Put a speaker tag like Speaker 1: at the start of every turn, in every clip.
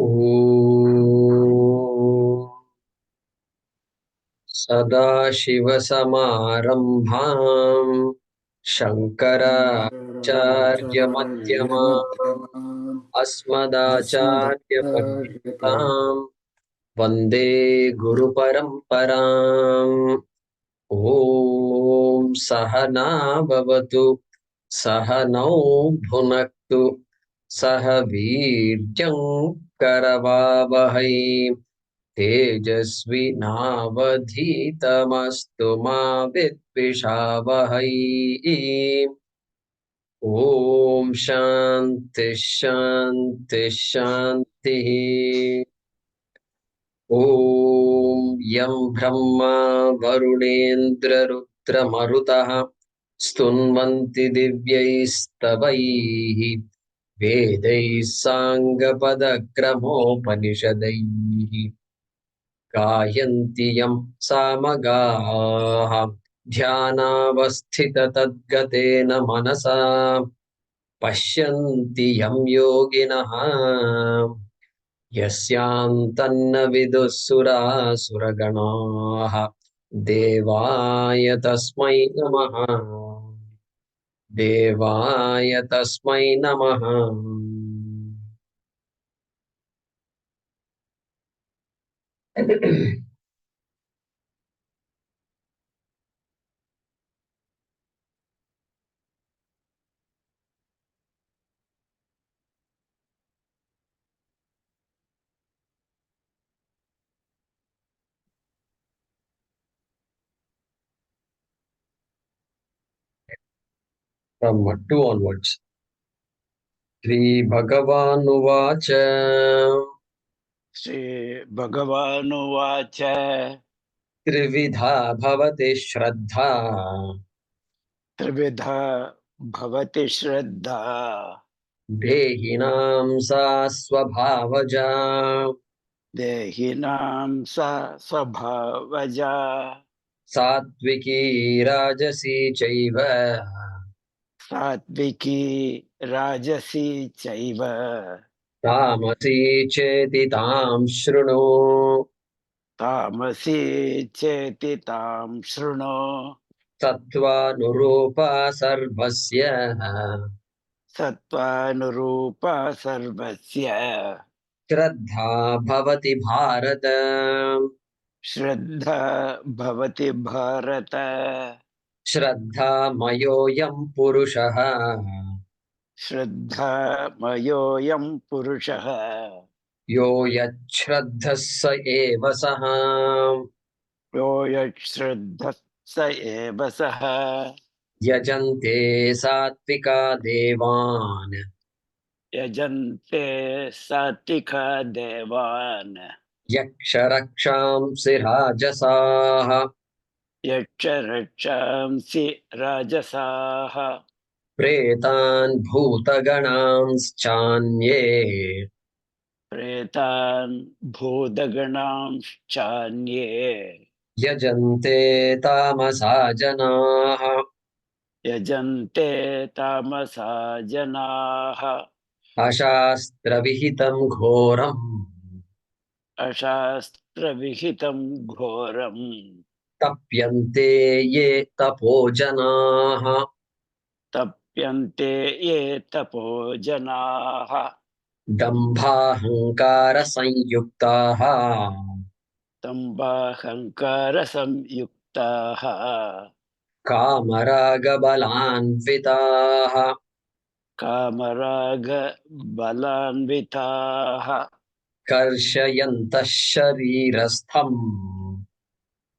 Speaker 1: सदाशिवसमारम्भाम् शङ्कराचार्यमध्यमाम् अस्मदाचार्यपर्यन्ताम् वन्दे गुरुपरम्पराम्। ॐ सहना भवतु सहनौ भुनक्तु सह वीर्यं करवावहै तेजस्विनावधीतमस्तु मा विद्विषावहै। ॐ शान्ति शान्ति शान्तिः। ॐ यं ब्रह्मा वरुणेन्द्ररुद्रमरुतः स्तुन्वन्ति दिव्यैस्तवैः वेदैः साङ्गपदक्रमोपनिषदैः गायन्ति यं सामगाः ध्यानावस्थिततद्गतेन मनसा पश्यन्ति यं योगिनः यस्यान्तन्न विदुःसुरासुरगणाः देवाय तस्मै नमः। देवाय तस्मै नमः। From 2 onwards. Shri Bhagavanuvach
Speaker 2: Shri भगवानुवाच
Speaker 1: त्रिविधा भवति श्रद्धा
Speaker 2: त्रिविधा भवति श्रद्धा
Speaker 1: देहिनां सा स्वभावजा
Speaker 2: देहिनां सा स्वभावजा
Speaker 1: सात्विकी राजसी चैव
Speaker 2: सात्विकी राजसी चैव
Speaker 1: तामसी चेति तां शृणु।
Speaker 2: तामसी चेति तां शृणु।
Speaker 1: सत्त्वानुरूपा सर्वस्य
Speaker 2: सत्त्वानुरूपा सर्वस्य
Speaker 1: श्रद्धा भवति भारत।
Speaker 2: श्रद्धा भवति भारत।
Speaker 1: श्रद्धामयोऽयं पुरुषः
Speaker 2: श्रद्धामयोऽयं पुरुषः
Speaker 1: यो यच्छ्रद्धः स एव सः।
Speaker 2: यो यच्छ्रद्धः स एव सः।
Speaker 1: यजन्ते सात्विका देवान्
Speaker 2: यजन्ते सात्विका देवान्
Speaker 1: यक्षरक्षांसि राजसाः
Speaker 2: यक्षरक्षांसि राजसाः
Speaker 1: प्रेतान् भूतगणांश्चान्ये
Speaker 2: प्रेतान् भूतगणांश्चान्ये
Speaker 1: यजन्ते तामसा जनाः।
Speaker 2: यजन्ते तामसा जनाः।
Speaker 1: अशास्त्रविहितं घोरम्
Speaker 2: अशास्त्रविहितं घोरं
Speaker 1: तप्यन्ते ये तपो जनाः।
Speaker 2: तप्यन्ते ये तपो जनाः।
Speaker 1: दम्भाहङ्कारसंयुक्ताः
Speaker 2: दम्भाहङ्कारसंयुक्ताः
Speaker 1: कामरागबलान्विताः
Speaker 2: कामरागबलान्विताः
Speaker 1: कर्षयन्तः शरीरस्थम्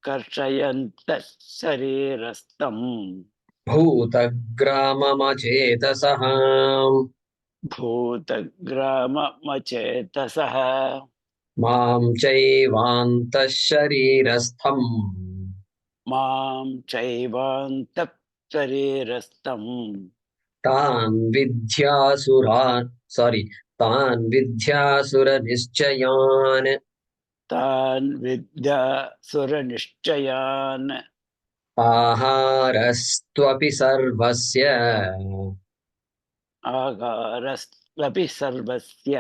Speaker 2: कर्षयन्तः शरीरस्थं
Speaker 1: भूतग्राममचेतसः।
Speaker 2: भूतग्राममचेतसः
Speaker 1: मां चैवान्तः शरीरस्थम्
Speaker 2: मां चैवान्तः शरीरस्थं
Speaker 1: तान् विद्यासुरनिश्चयान्
Speaker 2: तान् विद्यासुरनिश्चयान्।
Speaker 1: आहारस्त्वपि सर्वस्य
Speaker 2: आहारस्त्वपि सर्वस्य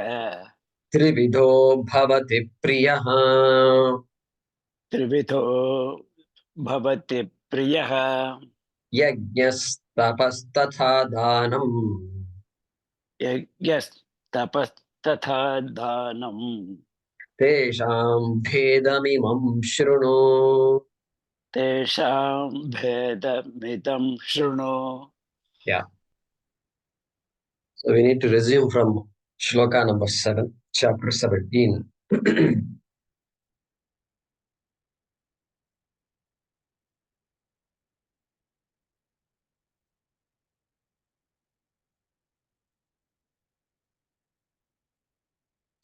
Speaker 1: त्रिविधो भवति प्रियः
Speaker 2: त्रिविधो भवति प्रियः
Speaker 1: यज्ञस्तपस्तथा दानम्
Speaker 2: यज्ञस्तपस्तथा दानम्
Speaker 1: तेषां भेदमिमं शृणु.
Speaker 2: तेषां भेदमिदं शृणु.
Speaker 1: Yeah. So we need to resume from Shloka number 7, chapter 17.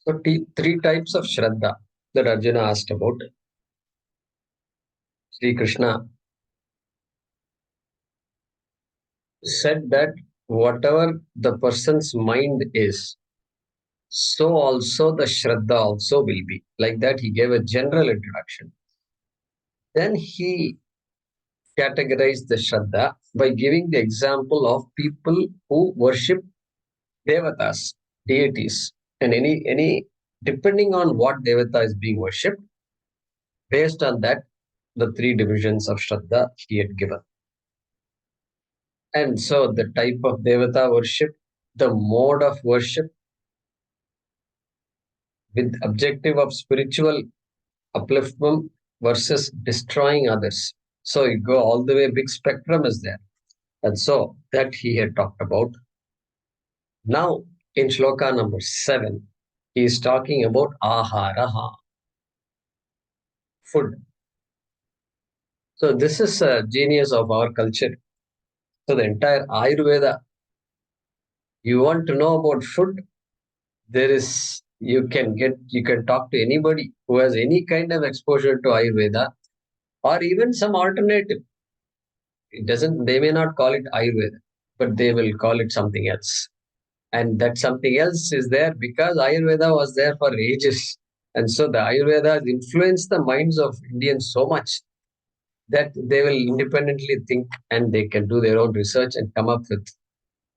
Speaker 1: So three types of Shraddha that Arjuna asked about. Sri Krishna said that whatever the person's mind is, so also the Shraddha also will be. Like that, he gave a general introduction. Then he categorized the Shraddha by giving the example of people who worship devatas, deities, and any depending on what devata is being worshipped, based on that, the three divisions of Shraddha he had given. And so the type of devata worship, the mode of worship, with objective of spiritual upliftment versus destroying others. So you go all the way, big spectrum is there. And so that he had talked about. Now in Shloka number 7, he is talking about aharaha, food. So this is a genius of our culture. So the entire Ayurveda, you want to know about food, there is you can talk to anybody who has any kind of exposure to Ayurveda or even some alternative. It doesn't, they may not call it Ayurveda, but they will call it something else. And that something else is there because Ayurveda was there for ages. And so the Ayurveda has influenced the minds of Indians so much that they will independently think and they can do their own research and come up with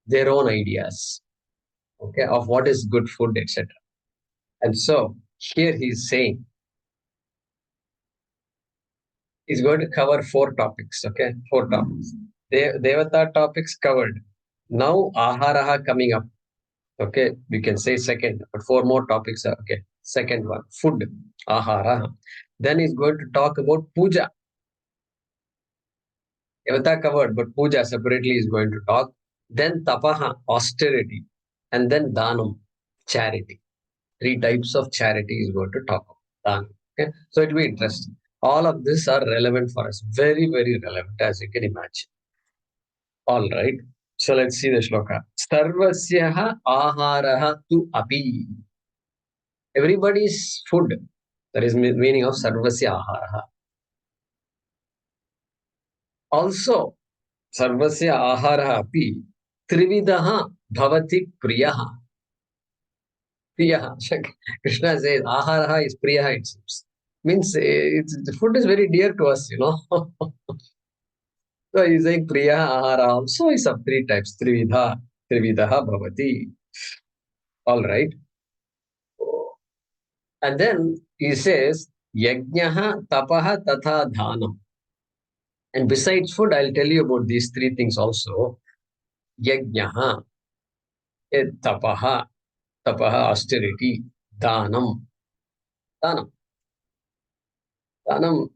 Speaker 1: their own ideas, okay, of what is good food, etc. And so here he's saying he's going to cover four topics, okay, four topics. Devata topics covered. Now aharaha coming up, okay, we can say second, but four more topics are okay. Second one, food, aharaha. Then he's going to talk about puja. Devata covered, but puja separately is going to talk. Then tapaha, austerity, and then dhanam, charity. Three types of charity is going to talk about. Okay? So it will be interesting. All of this are relevant for us. Very, very relevant, as you can imagine. All right. So let's see the shloka. Sarvasyaha aharaha tu api. Everybody's food. That is meaning of sarvasya aharaha. Also, sarvasya aharaha api trividaha bhavati priyaha. Priyaha. Krishna says aharaha is priyaha, it seems. Means the food is very dear to us, you know. So he's saying priya ahara also is of three types. Trividaha bhavati. All right. And then he says yajnaha tapaha tatha dhanam. And besides food, I'll tell you about these three things also. Yajnaha, tapaha, tapaha austerity, dhanam, dhanam, dhanam.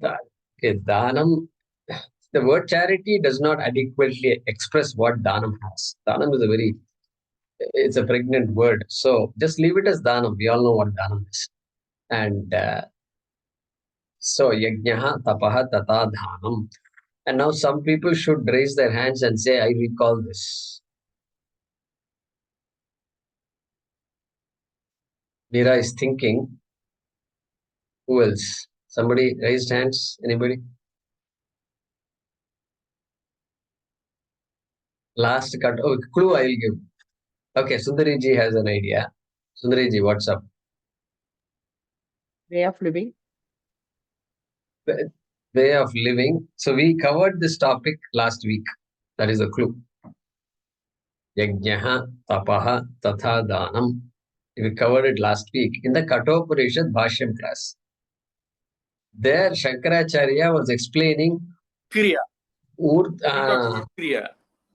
Speaker 1: Okay, dhanam. The word charity does not adequately express what dhanam has. Dhanam is it's a pregnant word. So just leave it as dhanam. We all know what dhanam is. And so yajnaha tapaha tata dhanam. And now some people should raise their hands and say, I recall this. Meera is thinking. Who else? Somebody raised hands? Anybody? Last cut. Oh, clue I will give. Okay, Sundariji has an idea. Sundariji, what's up?
Speaker 3: Way of living.
Speaker 1: Way of living. So we covered this topic last week. That is a clue. Yajnaha tapaha tatha dhanam. We covered it last week in the Kathopanishad Bhashyam class. There, Shankaracharya was explaining
Speaker 3: Kriya. Kriya.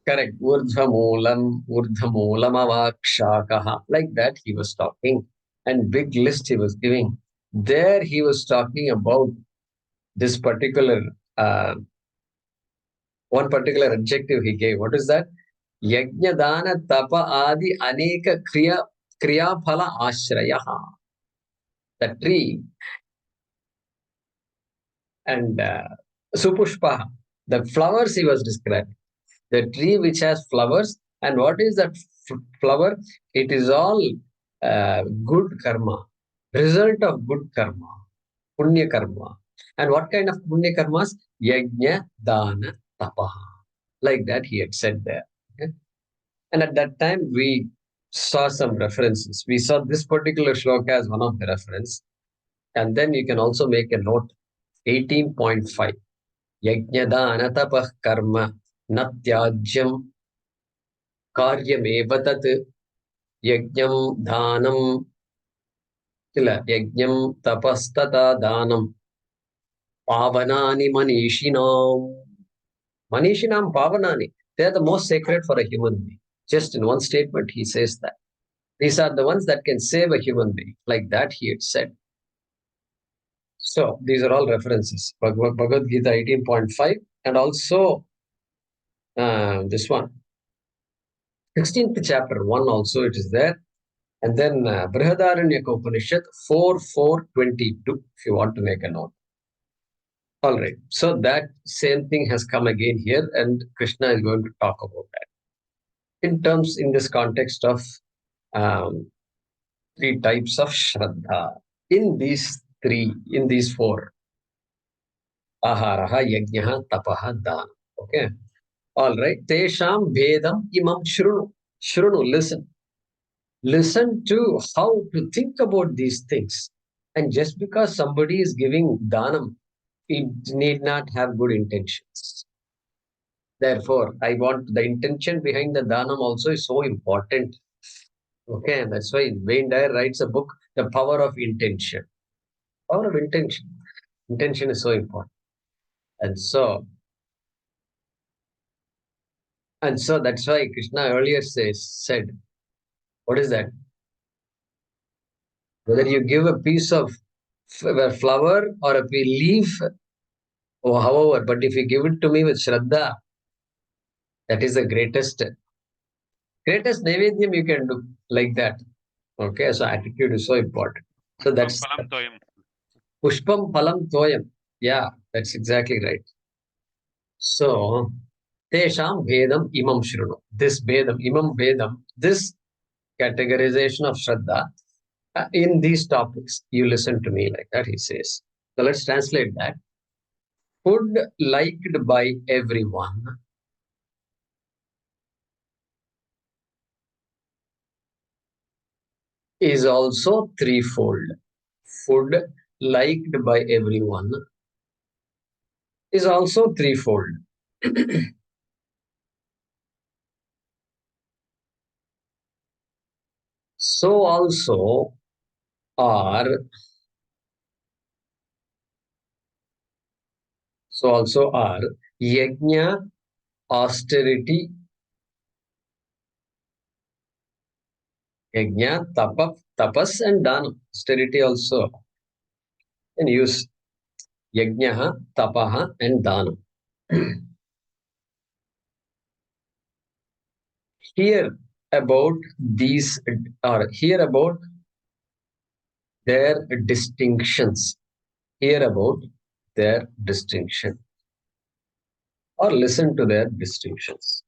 Speaker 1: Correct. Urdhamoolamavakshakaha. Like that he was talking. And big list he was giving. There he was talking about this particular, one particular adjective he gave. What is that? Yajna dana tapa adi aneka kriya phala ashrayaha. The tree and supushpa, the flowers he was describing. The tree which has flowers, and what is that flower? It is all good karma, result of good karma, punya karma. And what kind of punya karmas? Yajna, dana, tapaha. Like that he had said there. Okay? And at that time we saw some references. We saw this particular shloka as one of the reference. And then you can also make a note, 18.5. Yajnadana tapah karma natyajyam karyameva tat yajnam dhanam kila yajnam tapastata dhanam pavanani manishinam. Manishinam pavanani. They are the most sacred for a human being. Just in one statement, he says that. These are the ones that can save a human being. Like that he had said. So these are all references. Bhagavad Gita 18.5 and also this one. 16th chapter 1 also it is there. And then Brihadaranyaka Upanishad 4.4.22 if you want to make a note. All right. So that same thing has come again here and Krishna is going to talk about that. In this context of three types of Shraddha. In these four. Aharaha, Yajnaha, Tapaha, Dana. Okay. All right. Tesham Vedam Imam Shrunu. Shrunu, listen. Listen to how to think about these things. And just because somebody is giving dhanam, it need not have good intentions. Therefore, I want the intention behind the dhanam also is so important. Okay, and that's why Wayne Dyer writes a book, The Power of Intention. Power of intention. Intention is so important. And so that's why Krishna earlier said, what is that? Whether you give a piece of flower or a leaf, or however, but if you give it to me with Shraddha, that is the greatest Naivedyam you can do like that. Okay, so attitude is so important. So that's Pushpam Phalam Toyam. Yeah, that's exactly right. So Tesham Vedam Imam Shrunu. This Vedam, Imam Vedam, this categorization of Shraddha in these topics, you listen to me like that, he says. So let's translate that. Food liked by everyone is also threefold. Food liked by everyone is also threefold. So also are yajna, austerity, yajna, tapas and dana. Austerity also can use yajna, tapaha and dana. Hear about these or hear about their distinctions. Hear about their distinction or listen to their distinctions.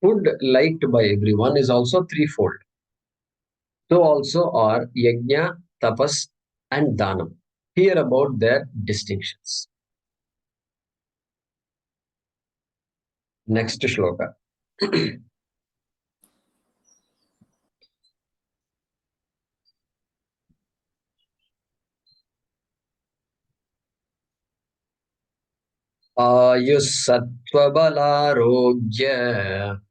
Speaker 1: Food liked by everyone is also threefold. So also are yajna, tapas, and dhanam. Hear about their distinctions. Next shloka. Ayusatvabalarogya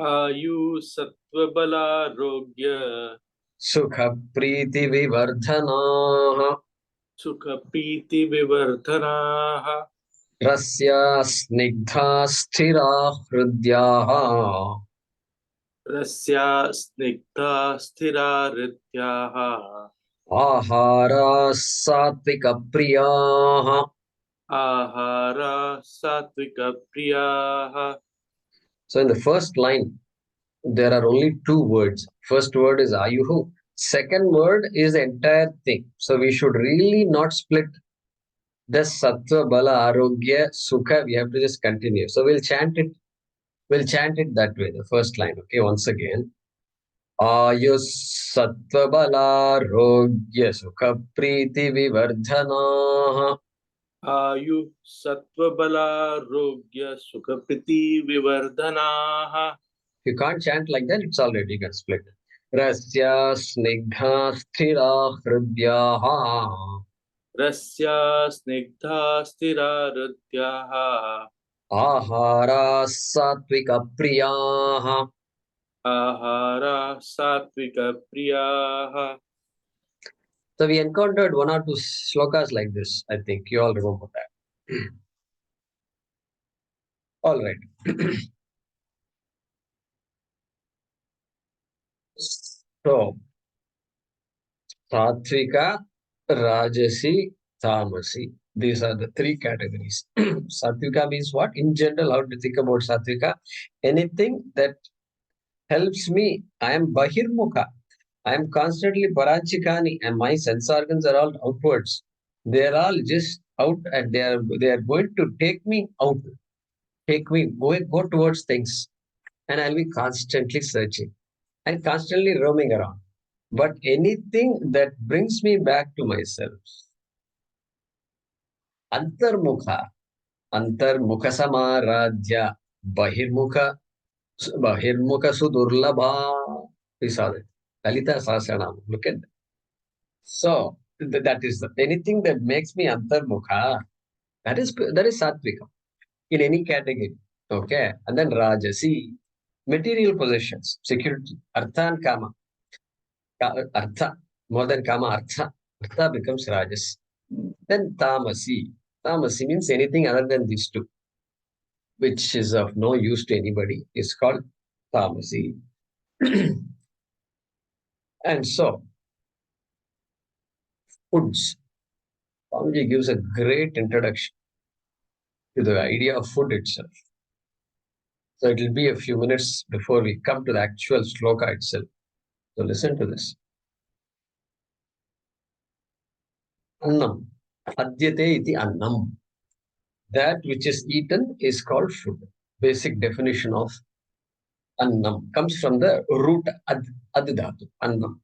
Speaker 3: आयु सत्त्वबलारोग्य
Speaker 1: Sukhapriti
Speaker 3: सुखप्रीतिविवर्धनाः
Speaker 1: Rasya snigdha sthira hridyaha
Speaker 3: रस्या स्निग्धा स्थिरा हृद्याः
Speaker 1: ahara satvika priyaha.
Speaker 3: आहारा सात्विकप्रियाः.
Speaker 1: So in the first line, there are only two words. First word is ayuhu. Second word is the entire thing. So we should really not split the sattva, bala, arogya, sukha. We have to just continue. So we'll chant it. We'll chant it that way. The first line. Okay, once again. Ayus sattva bala arogya sukha priti vivardhanaha.
Speaker 3: आयु सत्त्वबलारोग्य सुखप्रीतिविवर्धनाः.
Speaker 1: If you can't chant like that, it's already got split. Rasya snigdha sthira hridyaha.
Speaker 3: रस्या स्निग्धा स्थिरा हृद्याः
Speaker 1: Ahara satvika priyaha.
Speaker 3: आहारा सात्विकप्रियाः.
Speaker 1: So we encountered one or two shlokas like this. I think you all remember that. All right. So satvika, rajasi, tamasi. These are the three categories. Satvika means what? In general, how to think about satvika? Anything that helps me. I am bahirmukha. I am constantly paranchikani, and my sense organs are all outwards. They are all just out, and they are going to take me out, take me go towards things, and I'll be constantly searching and constantly roaming around. But anything that brings me back to myself, antarmukha, antarmukha samaradhya, bahirmukha, bahirmukha sudurlabha. We saw that. Lalita Sahasranam. Look at that. So that is anything that makes me antarmukha. That is satvika in any category. Okay, and then rajasi, material possessions, security, artha and kama. Artha more than kama, artha becomes rajas. Then tamasi. Tamasi means anything other than these two, which is of no use to anybody, is called tamasi. And so foods. Swamiji gives a great introduction to the idea of food itself. So it will be a few minutes before we come to the actual shloka itself. So listen to this. Annam. Adyate iti annam. That which is eaten is called food. Basic definition of annam comes from the root adhatu, annam.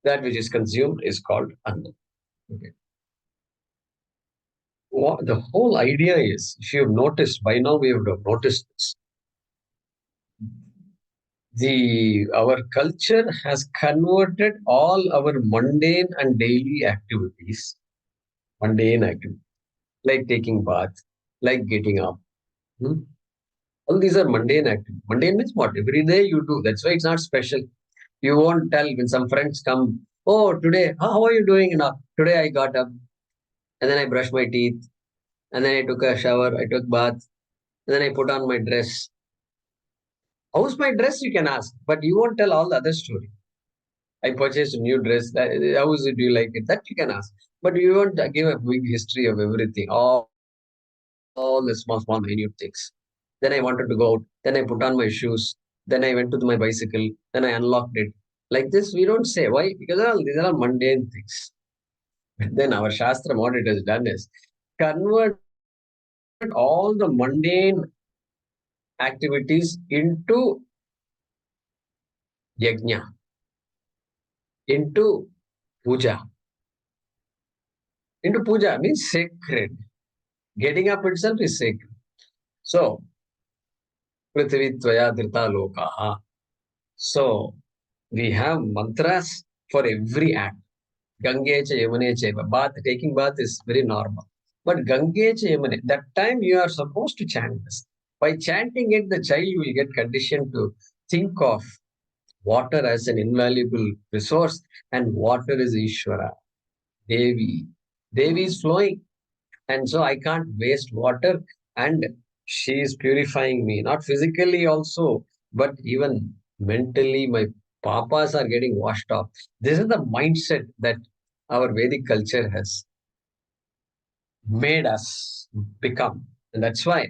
Speaker 1: That which is consumed is called annam. Okay. The whole idea is, if you've noticed, by now we would have noticed this. Our culture has converted all our mundane and daily activities, like taking bath, like getting up. All these are mundane activities. Mundane means what? Every day you do. That's why it's not special. You won't tell when some friends come, oh, today, how are you doing? Today I got up and then I brushed my teeth and then I took a shower, I took bath, and then I put on my dress. How's my dress? You can ask, but you won't tell all the other story. I purchased a new dress. How is it? Do you like it? That you can ask. But you won't give a big history of everything, all the small, minute things. Then I wanted to go out. Then I put on my shoes. Then I went to my bicycle. Then I unlocked it. Like this, we don't say. Why? Because these are all mundane things. Then our Shastra, what it has done is convert all the mundane activities into yajna, into puja. Into puja means sacred. Getting up itself is sacred. So, prithvi tvaya dhrita lokaha. So, we have mantras for every act. Gange cha yamune chaiva. Bath, taking bath is very normal. But Gange Yamune, that time you are supposed to chant this. By chanting it, the child will get conditioned to think of water as an invaluable resource, and water is Ishvara, Devi. Devi is flowing, and so I can't waste water, and she is purifying me, not physically also, but even mentally. My papas are getting washed off. This is the mindset that our Vedic culture has made us become. And that's why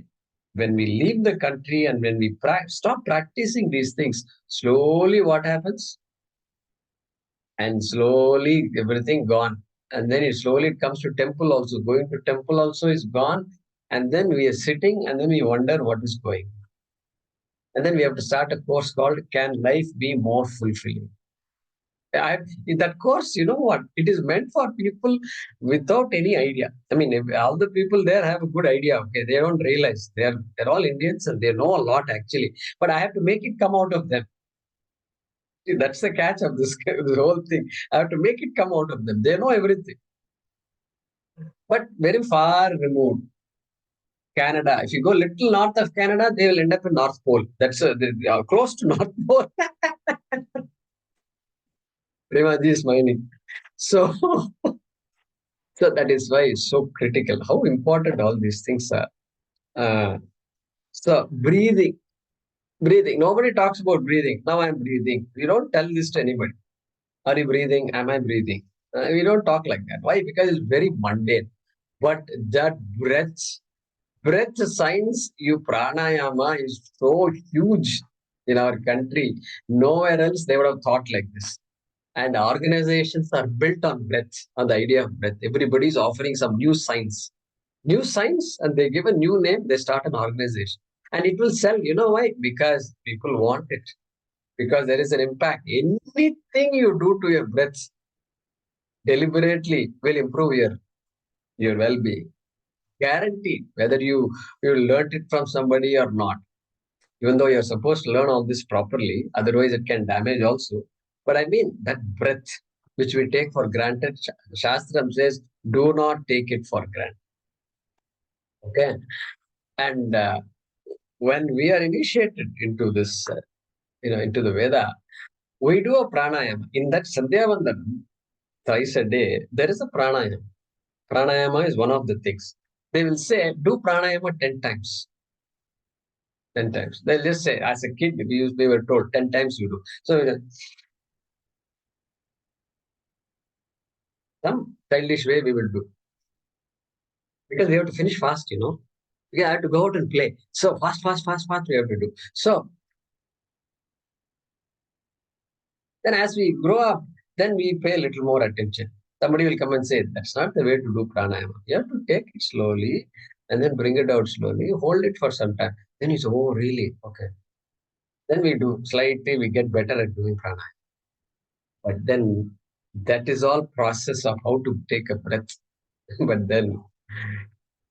Speaker 1: when we leave the country and when we stop practicing these things, slowly what happens? And slowly everything gone. And then it comes to temple also. Going to temple also is gone. And then we are sitting and then we wonder what is going. And then we have to start a course called Can Life Be More Fulfilling? In that course, you know what? It is meant for people without any idea. I mean, if all the people there have a good idea. Okay, they don't realize they're all Indians and they know a lot actually. But I have to make it come out of them. See, that's the catch of this whole thing. I have to make it come out of them. They know everything, but very far removed. Canada. If you go little north of Canada, they will end up in North Pole. That's they are close to North Pole. Premaji is smiling. So, so that is why it's so critical. How important all these things are. Uh, so breathing, breathing. Nobody talks about breathing. Now I'm breathing. We don't tell this to anybody. Are you breathing? Am I breathing? We don't talk like that. Why? Because it's very mundane. But that breath science, you pranayama is so huge in our country. Nowhere else they would have thought like this. And organizations are built on breath, on the idea of breath. Everybody is offering some new science, and they give a new name. They start an organization, and it will sell. You know why? Because people want it. Because there is an impact. Anything you do to your breath deliberately will improve your well-being. Guaranteed, whether you learned it from somebody or not. Even though you're supposed to learn all this properly, otherwise it can damage also. But I mean that breath, which we take for granted, Shastram says, do not take it for granted. Okay, and when we are initiated into this, into the Veda, we do a pranayama. In that Sandhya Vandanam, thrice a day, there is a pranayama. Pranayama is one of the things. They will say, do pranayama 10 times. 10 times. They'll just say, as a kid, we were told 10 times you do. So, some childish way we will do. Because we have to finish fast. We have to go out and play. So, fast, we have to do. So, then as we grow up, then we pay a little more attention. Somebody will come and say, that's not the way to do pranayama. You have to take it slowly and then bring it out slowly, hold it for some time. Then you say, oh, really? Okay. Then we do slightly, we get better at doing pranayama. But then that is all process of how to take a breath. But then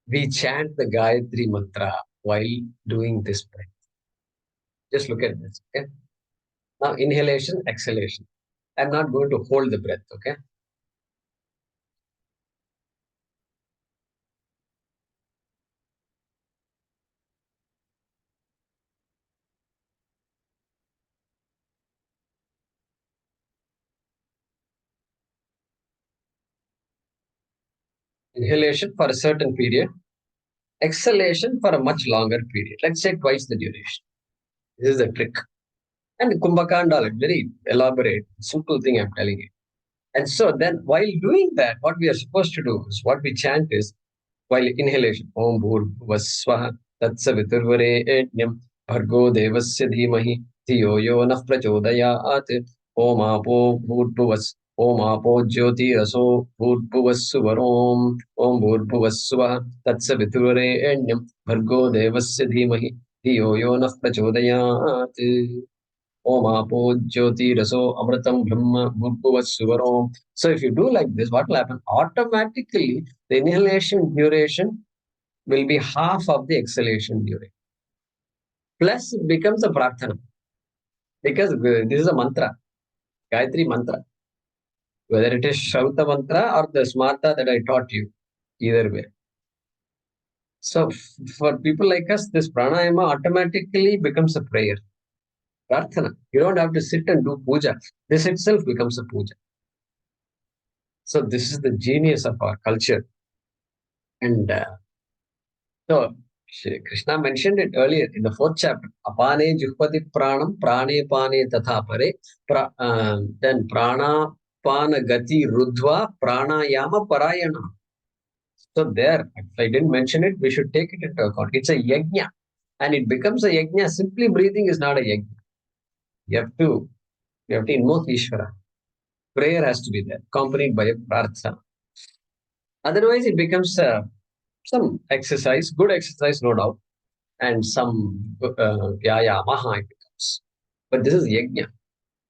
Speaker 1: we chant the Gayatri mantra while doing this breath. Just look at this. Okay. Now, inhalation, exhalation. I'm not going to hold the breath. Okay. Inhalation for a certain period, exhalation for a much longer period. Let's say twice the duration. This is the trick. And Kumbhakanda, very elaborate, simple thing I'm telling you. And so then while doing that, what we are supposed to do is what we chant is while inhalation, Om Bhurvaswaha Tatsaviturvarenyam Bhargo Devasya Dhimahi Dhiyo Yo Nah Prachodayat Om Apo Bhurvas Om Apo Jyoti Raso Bhurvassuvarom Om Bhurvaswaha Tatsaviturvarenyam Bhargo Devasya Dhimahi Dhiyo Yo Nah Prachodayat Om Apo Jyoti Raso Amritam Brahma Bhurvassuvarom. So if you do like this, what will happen? Automatically, the inhalation duration will be half of the exhalation duration. Plus, it becomes a prarthana. Because this is a mantra, Gayatri mantra. Whether it is Shauta mantra or the Smarta that I taught you, either way. So for people like us, this pranayama automatically becomes a prayer. Prarthana. You don't have to sit and do puja. This itself becomes a puja. So this is the genius of our culture. And so Krishna mentioned it earlier in the 4th chapter. Apane juhpati pranam prane pane tatha pare. Then prana pana gati rudva pranayama parayana. So there, if I didn't mention it, we should take it into account. It's a yajna. And it becomes a yajna. Simply breathing is not a yajna. You have to invoke Ishvara. Prayer has to be there, accompanied by a prarthana. Otherwise, it becomes some exercise, good exercise, no doubt, and some vyayamaha it becomes. But this is yajna.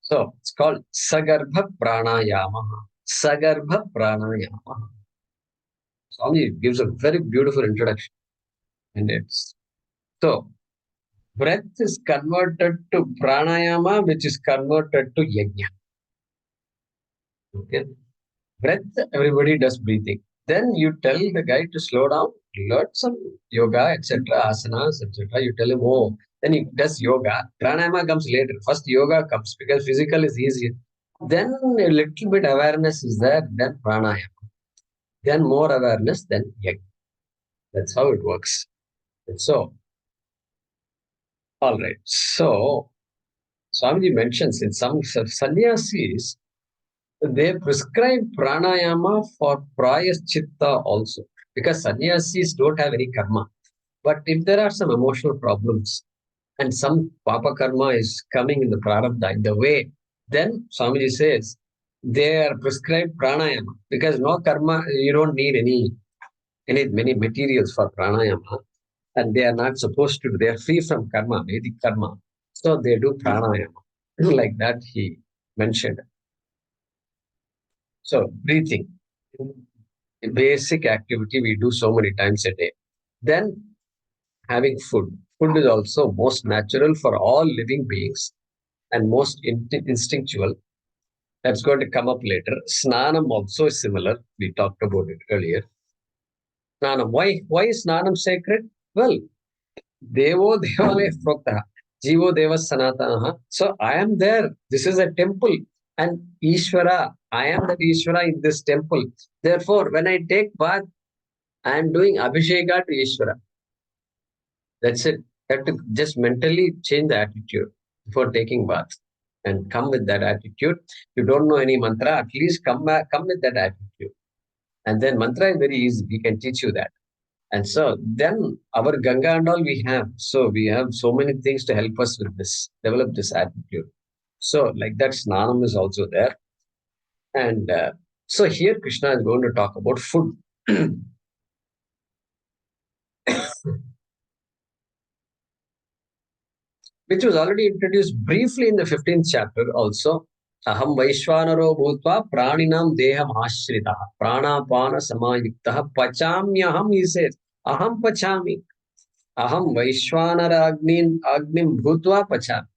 Speaker 1: So it's called Sagarbha Pranayamaha. Sagarbha Pranayamaha. Swami gives a very beautiful introduction. And it's so breath is converted to pranayama, which is converted to yajna. Okay. Breath, everybody does breathing. Then you tell the guy to slow down, learn some yoga, etc., asanas, etc. You tell him, oh, then he does yoga. Pranayama comes later. First, yoga comes because physical is easier. Then a little bit awareness is there, then pranayama. Then more awareness, then yajna. That's how it works. And so, all right. So, Swamiji mentions in some sannyasis, they prescribe pranayama for prayaschitta also because sannyasis don't have any karma. But if there are some emotional problems and some papa karma is coming in the prarabdha, in the way, then Swamiji says they are prescribed pranayama because no karma, you don't need many materials for pranayama, and they are not supposed to. They are free from karma, Vedic karma, so they do pranayama like that. He mentioned. So breathing, basic activity we do so many times a day. Then having food. Food is also most natural for all living beings and most instinctual. That's going to come up later. Snanam also is similar. We talked about it earlier. Snanam. Why is Snanam sacred? Well, Devo Devale Prokta. Jivo Deva Sanatanaha. So I am there. This is a temple. And Ishvara, I am that Ishvara in this temple. Therefore, when I take bath, I am doing Abhisheka to Ishvara. That's it. You have to just mentally change the attitude before taking bath and come with that attitude. You don't know any mantra, at least come with that attitude. And then mantra is very easy. We can teach you that. And so then our Ganga and all we have. So we have so many things to help us with this, develop this attitude. So like that, Snanam is also there. And so here Krishna is going to talk about food. Which was already introduced briefly in the 15th chapter also. Aham Vaishwanaro Bhutva Praninam Deham Ashrita Pranapana Samayukta Pachamyaham, he says. Aham Pachami. Aham Vaishwanara Agnim Bhutva Pachami.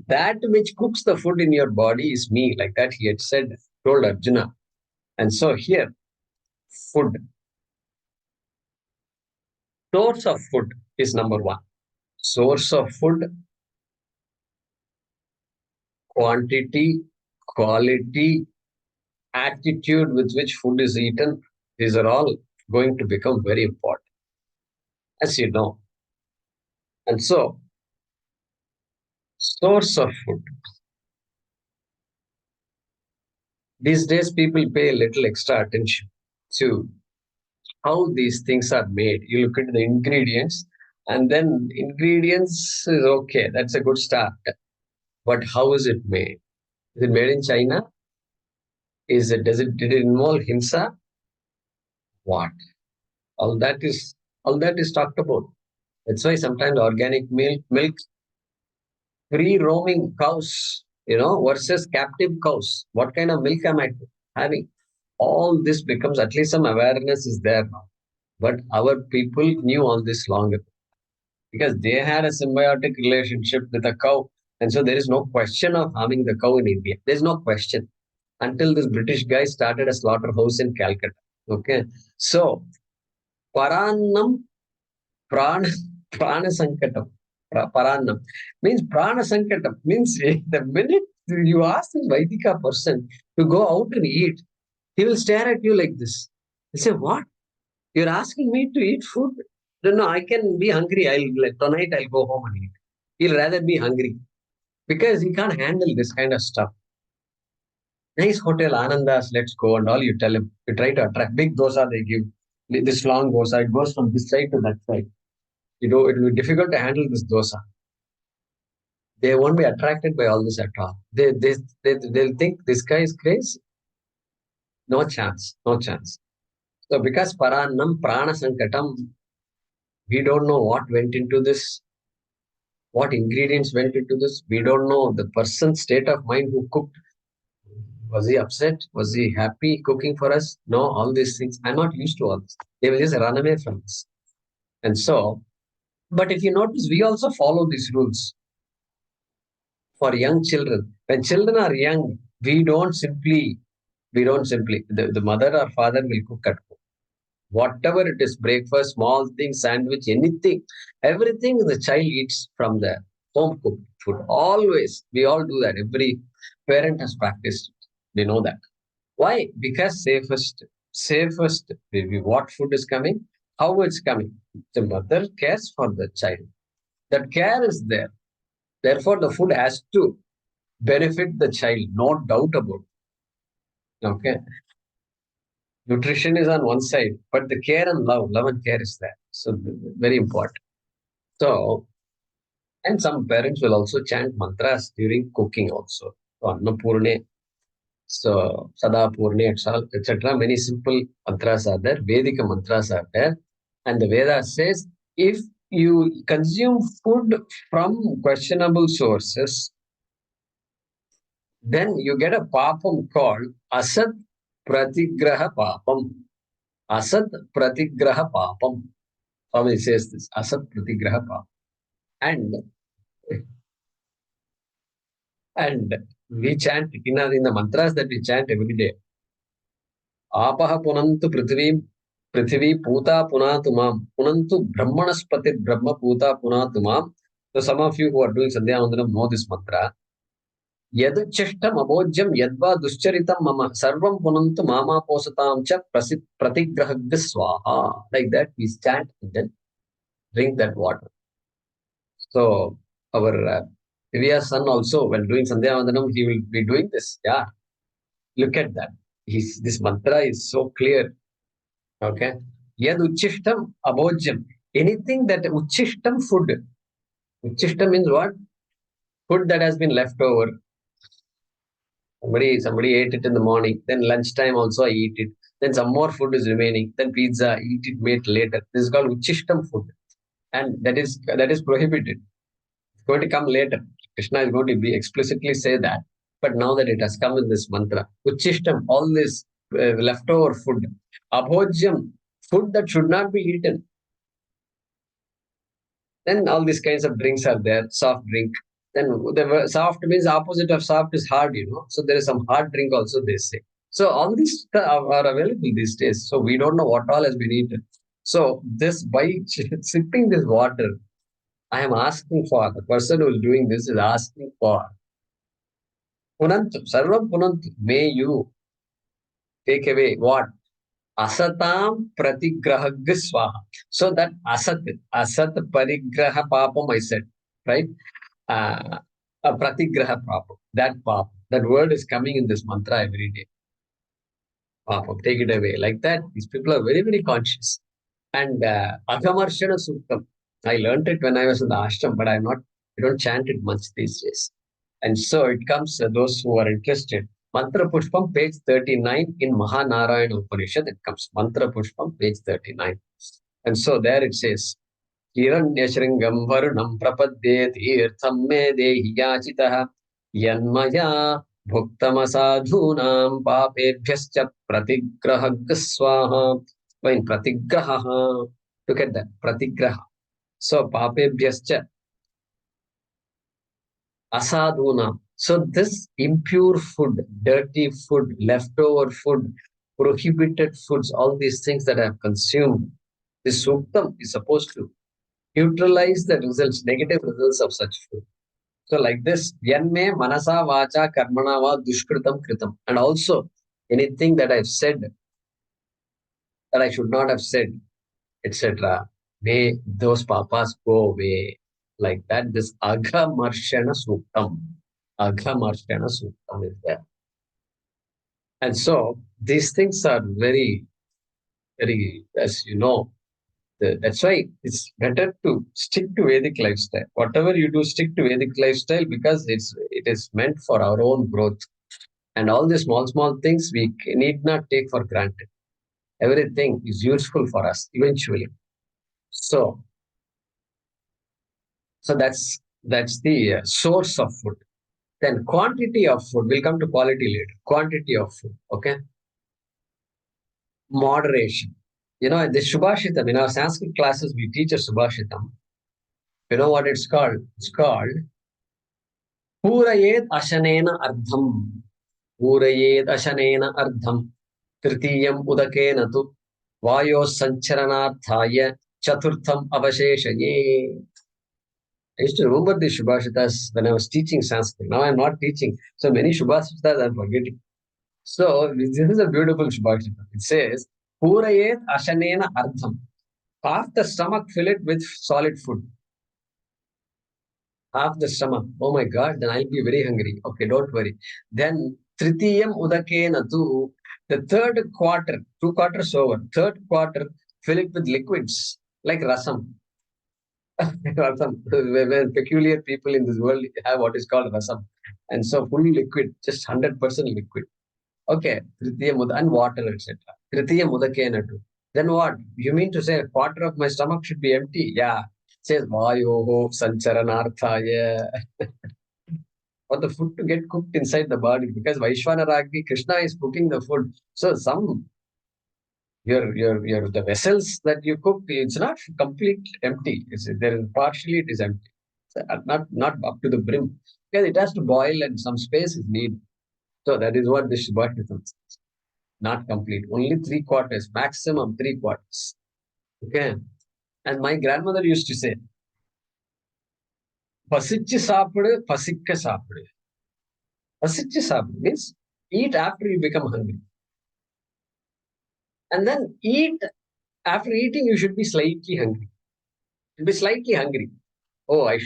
Speaker 1: That which cooks the food in your body is me, like that he had said, told Arjuna. And so here, food. Source of food is number one. Source of food, quantity, quality, attitude with which food is eaten, these are all going to become very important, as you know. And so, source of food. These days, people pay a little extra attention to how these things are made. You look at the ingredients, and then ingredients is okay, that's a good start. But how is it made? Is it made in China? Did it involve Hinsa? What? All that is talked about. That's why sometimes organic milk, free roaming cows, versus captive cows. What kind of milk am I having? All this becomes, at least some awareness is there now. But our people knew all this long ago because they had a symbiotic relationship with a cow. And so there is no question of harming the cow in India. There's no question until this British guy started a slaughterhouse in Calcutta. Okay. So Parannam prana sankatam. Parannam means prana sankatam. Means the minute you ask this Vaidika person to go out and eat, he will stare at you like this. He say, "What? You're asking me to eat food? No, I can be hungry. Tonight I'll go home and eat." He'll rather be hungry because he can't handle this kind of stuff. Nice hotel, Anandas, let's go, and all you tell him. You try to attract big dosa they give. This long dosa, it goes from this side to that side. It will be difficult to handle this dosa. They won't be attracted by all this at all. They'll think this guy is crazy. No chance, no chance. So because Parannam, Prana Sankatam, we don't know what went into this, what ingredients went into this. We don't know the person's state of mind who cooked. Was he upset? Was he happy cooking for us? No, all these things. I'm not used to all this. They will just run away from this. And so, but if you notice, we also follow these rules for young children. When children are young, the mother or father will cook at home. Whatever it is, breakfast, small thing, sandwich, anything, everything the child eats from the home cooked food. Always, we all do that. Every parent has practiced it. They know that. Why? Because safest, what food is coming, how it's coming. The mother cares for the child. That care is there. Therefore, the food has to benefit the child, no doubt about it. Okay. Nutrition is on one side, but the care and love and care is there. So very important. So, and some parents will also chant mantras during cooking also. So, Annapurne, so Sadapurne, etc. Many simple mantras are there. Vedic mantras are there. And the Veda says, if you consume food from questionable sources, then you get a papam called Asat Pratigraha Papam. Asat Pratigraha Papam. Swami says this, Asat Pratigraha Papam. And we chant in the mantras that we chant every day. Apaha punantu prithvi puta punatu mam. Punantu brahmanaspati brahma puta punatu mam. So some of you who are doing Sandhya Vandanam know this mantra. Yaduchishtam abojyam yadva duscharitam mama sarvam punantu mama posatam cha pratigrahagga swaha. Like that we chant and then drink that water. So our Divya's son also, when doing Sandhya Vandanam, he will be doing this. Yeah. Look at that. This mantra is so clear. Okay. Yad uchishtam abojyam. Anything that uchishtam food. Uchishtam means what? Food that has been left over. Somebody ate it in the morning. Then lunchtime also I eat it. Then some more food is remaining. Then pizza, eat it, made later. This is called uchishtam food. And that is prohibited. It's going to come later. Krishna is going to be explicitly say that. But now that it has come in this mantra, uchishtam, all this leftover food, abhojyam, food that should not be eaten. Then all these kinds of drinks are there, soft drink. Then the soft means opposite of soft is hard, So there is some hard drink also, they say. So all these are available these days. So we don't know what all has been eaten. So this by sipping this water, I am asking for, the person who is doing this is asking for Punantu, Sarvam Punantu, may you take away what? Asatam Pratigrahagga Swaha. So that Asat Parigraha Papam, I said, right? A Pratigraha Papam, that Papam. That word is coming in this mantra every day. Papam, take it away. Like that, these people are very, very conscious. And Aghamarshana Suktam. I learned it when I was in the ashram, but I don't chant it much these days. And so it comes, those who are interested, Mantra Pushpam, page 39 in Mahanarayana Upanishad, it comes. Mantra Pushpam, page 39. And so there it says, Hiranyashringam Varunam Prapadye Tirtham Me Dehi Yachitaha Yanmaya Bhuktamasadhunam Papebhyascha Pratigrahagga Swaha. When Pratigraha, look at that, Pratigraha. So Papebhyascha Asadhuna. So this impure food, dirty food, leftover food, prohibited foods, all these things that I have consumed, This suktam is supposed to neutralize the results, negative results of such food. So like this, yanme manasa vacha karmana va dushkritam kritam. And also anything that I've said that I should not have said, etc. May those papas go away. Like that, this agha marshana suktam. Agha marshana suktam is there. And so these things are very, very, as you know, that's why it's better to stick to Vedic lifestyle. Whatever you do, stick to Vedic lifestyle because it is meant for our own growth. And all the small things we need not take for granted. Everything is useful for us eventually. So that's the source of food. Then quantity of food. We'll come to quality later. Quantity of food. Okay. Moderation. You know, the Subhashitam, in our Sanskrit classes, we teach a Subhashitam. You know what it's called? It's called Purayet Ashanena Ardham. Purayet Ashanena Ardham. Tritiyam Udakena tu Vayo Sancharanarthaya Chaturtham Avasheshaye. I used to remember the Subhashitas when I was teaching Sanskrit. Now I'm not teaching. So many Subhashitas I'm forgetting. So this is a beautiful Subhashita. It says, Purayet Ashanena Ardham. Half the stomach, fill it with solid food. Half the stomach. Oh my God, then I'll be very hungry. Okay, don't worry. Then Tritiyam Udakena tu. The third quarter, 2 quarters over, third quarter, fill it with liquids like rasam. Rasam. When peculiar people in this world have what is called rasam. And so full liquid, just 100% liquid. Okay, Tritiya Muda and water, etc. Tritiya Mudakena tu. Then what? You mean to say a quarter of my stomach should be empty? Yeah. It says Vayoho Sancharanarthaya. For the food to get cooked inside the body, because Vaishwanaragni, Krishna is cooking the food. So some your the vessels that you cook, it's not complete empty. There partially it is empty. So not up to the brim. Because it has to boil and some space is needed. So that is what this Shubhashritam says. Not complete. Only 3 quarters, maximum 3 quarters. Okay. And my grandmother used to say, Pasichi sapadu, pasikka sapadu. Pasichi sapadu means eat after you become hungry. And then eat, after eating, you should be slightly hungry. You'll be slightly hungry. Oh, I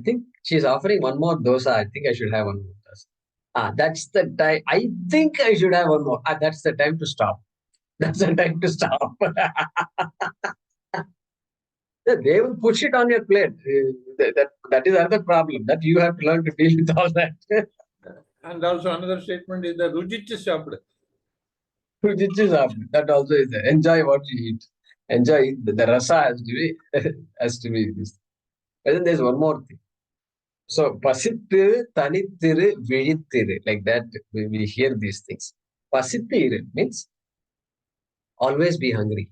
Speaker 1: think she's offering one more dosa. I think I should have one more dosa. That's the time. I think I should have one more. That's the time to stop. That's the time to stop. They will push it on your plate. That is another problem. That you have to learn to deal with all that.
Speaker 4: And also another statement is the rujicha sapdu.
Speaker 1: That also is there. Enjoy what you eat. Enjoy the rasa has to be this. But then there's one more thing. So pasittiru, tanittiru, vizhittiru, like that we hear these things. Pasittiru means always be hungry.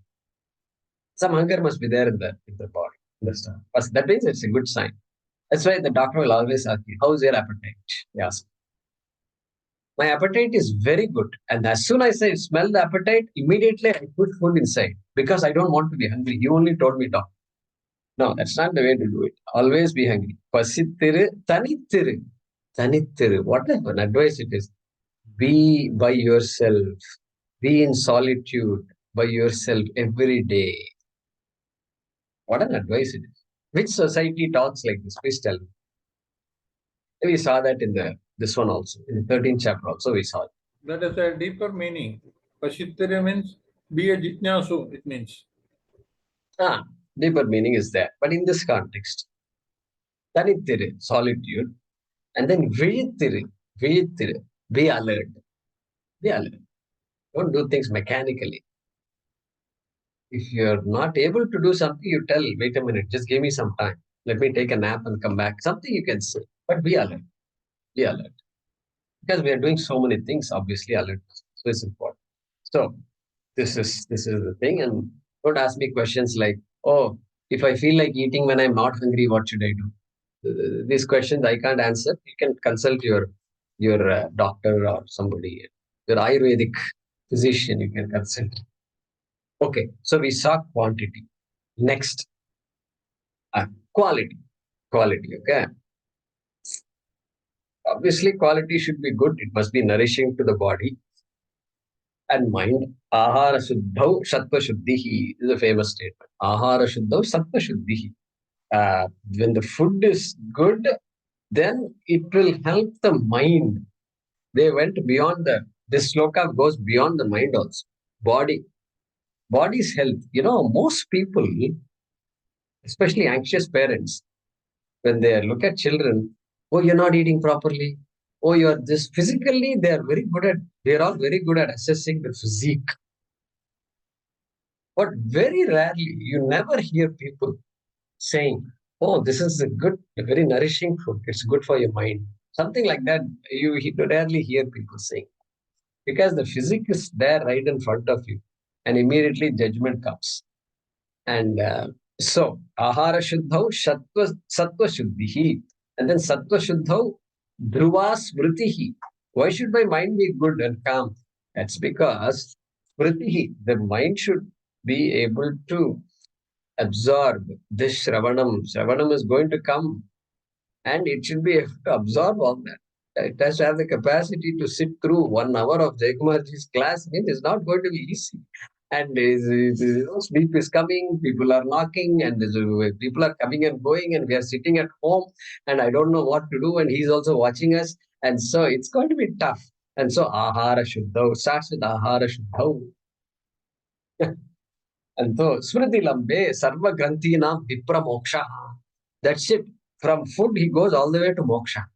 Speaker 1: Some hunger must be there in the body, in the stomach. That means it's a good sign. That's why the doctor will always ask you, how's your appetite? Yes. My appetite is very good. And as soon as I smell the appetite, immediately I put food inside because I don't want to be hungry. You only told me, doctor. No, that's not the way to do it. Always be hungry. Pasittiru, tanittiru. Tanittiru. What an advice it is. Be by yourself. Be in solitude by yourself every day. What an advice it is. Which society talks like this? Please tell me. We saw that in this one also. In the 13th chapter also we saw it.
Speaker 4: That is a deeper meaning. Pashittira means be a jitnyasu, it means.
Speaker 1: Deeper meaning is there. But in this context, tanittiru, solitude, and then vizhittiru, be alert. Be alert. Don't do things mechanically. If you're not able to do something, you tell, wait a minute, just give me some time. Let me take a nap and come back. Something you can say, but be alert. Be alert. Because we are doing so many things, obviously alert. So it's important. So this is the thing. And don't ask me questions like, oh, if I feel like eating when I'm not hungry, what should I do? These questions I can't answer. You can consult your doctor or somebody, your Ayurvedic physician, you can consult. Okay, so we saw quantity. Next, quality. Quality, okay? Obviously, quality should be good. It must be nourishing to the body and mind. Ahara shuddhau sattva shuddhihi is a famous statement. Ahara shuddhau sattva shuddhihi. When the food is good, then it will help the mind. They went beyond this shloka goes beyond the mind also. Body's health. Most people, especially anxious parents, when they look at children, oh, you're not eating properly. Oh, you're this. Physically, they're all very good at assessing the physique. But very rarely, you never hear people saying, oh, this is a very nourishing food. It's good for your mind. Something like that, you rarely hear people saying. Because the physique is there right in front of you. And immediately judgment comes. And so, ahara shuddhau sattva shuddhihi. And then sattva shuddhau dhruva smritihi. Why should my mind be good and calm? That's because smritihi, the mind should be able to absorb this Shravanam. Shravanam is going to come and it should be able to absorb all that. It has to have the capacity to sit through 1 hour of Jaykumarji's class. Means it's not going to be easy. And sleep is coming, people are knocking, and people are coming and going, and we are sitting at home, and I don't know what to do, and he's also watching us. And so it's going to be tough. And so ahara shuddhau starts with ahara shuddhau. And so smriti lambe sarva granthina vipra moksha. That's it. From food, he goes all the way to moksha.